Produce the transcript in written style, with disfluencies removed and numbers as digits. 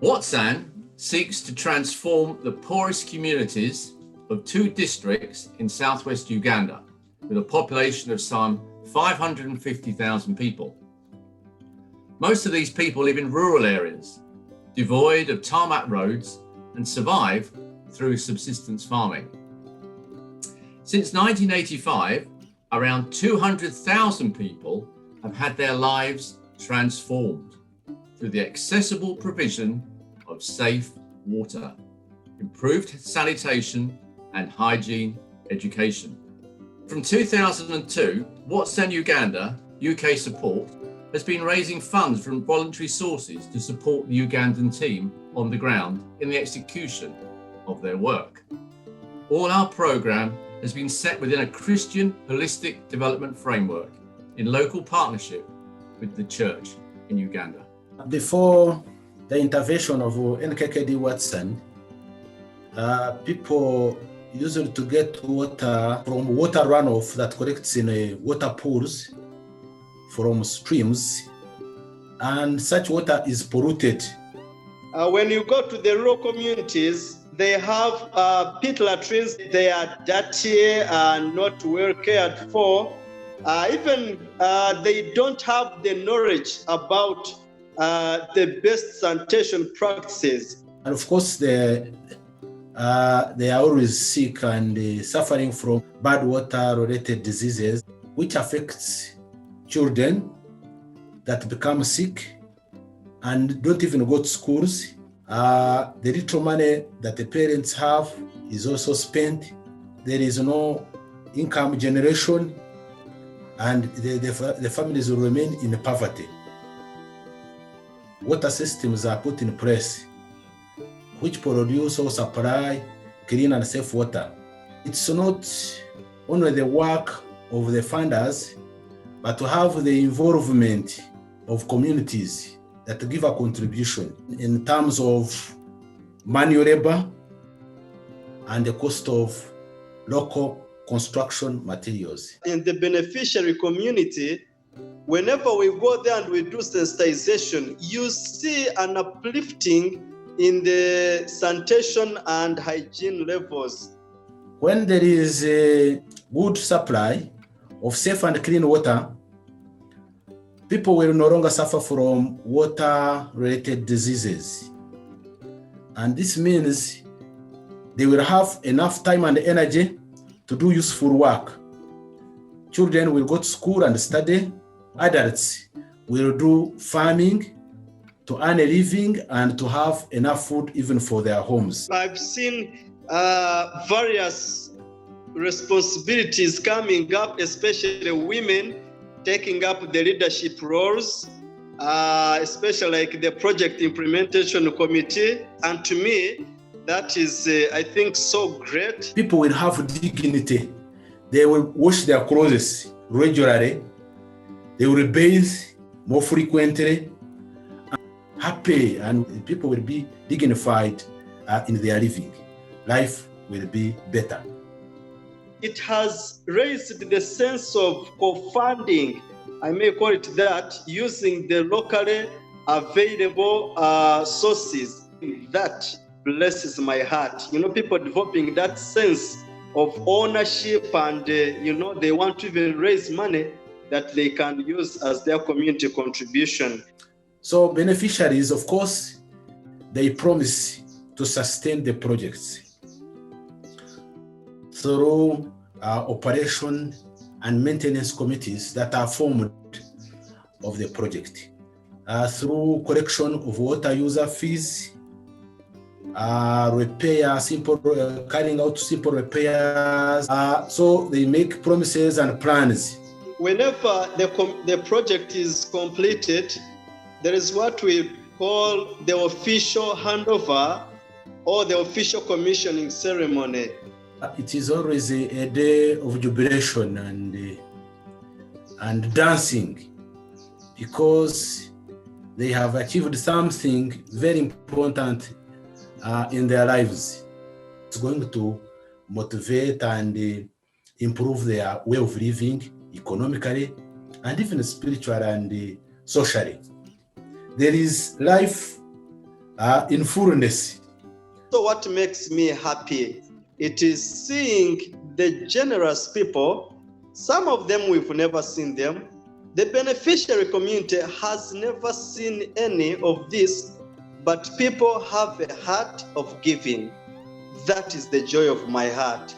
WATSAN seeks to transform the poorest communities of 2 districts in South West Uganda with a population of some 550,000 people. Most of these people live in rural areas, devoid of tarmac roads, and survive through subsistence farming. Since 1985, around 200,000 people have had their lives transformed through the accessible provision of safe water, improved sanitation, and hygiene education. From 2002, WATSAN Uganda, UK support, has been raising funds from voluntary sources to support the Ugandan team on the ground in the execution of their work. All our programme has been set within a Christian holistic development framework in local partnership with the church in Uganda. Before the intervention of NKKD WATSAN, people used to get water from water runoff that collects in water pools from streams, and such water is polluted. When you go to the rural communities, they have pit latrines. They are dirty and not well cared for. Even they don't have the knowledge about the best sanitation practices. And of course, they are always sick and suffering from bad water-related diseases, which affects children that become sick and don't even go to schools. The little money that the parents have is also spent. There is no income generation, and the families will remain in poverty. Water systems are put in place which produce or supply clean and safe water. It's not only the work of the funders, but to have the involvement of communities that give a contribution in terms of manual labor and the cost of local construction materials. In the beneficiary community, whenever we go there and we do sensitization, you see an uplifting in the sanitation and hygiene levels. When there is a good supply of safe and clean water, people will no longer suffer from water-related diseases. And this means they will have enough time and energy to do useful work. Children will go to school and study. Adults will do farming to earn a living and to have enough food even for their homes. I've seen various responsibilities coming up, especially women taking up the leadership roles, especially like the project implementation committee. And to me, that is, I think, so great. People will have dignity. They will wash their clothes regularly. They will bathe more frequently. Happy, and people will be dignified in their living. Life will be better. It has raised the sense of co-funding, I may call it that, using the locally available sources. That blesses my heart. People developing that sense of ownership and, they want to even raise money that they can use as their community contribution. So beneficiaries, of course, they promise to sustain the projects through operation and maintenance committees that are formed of the project, through collection of water user fees, carrying out simple repairs. So they make promises and plans. Whenever the project is completed, there is what we call the official handover or the official commissioning ceremony. It is always a day of jubilation and dancing, because they have achieved something very important in their lives. It's going to motivate and improve their way of living economically and even spiritually and socially. There is life in fullness. So what makes me happy? It is seeing the generous people. Some of them we've never seen them. The beneficiary community has never seen any of this, but people have a heart of giving. That is the joy of my heart.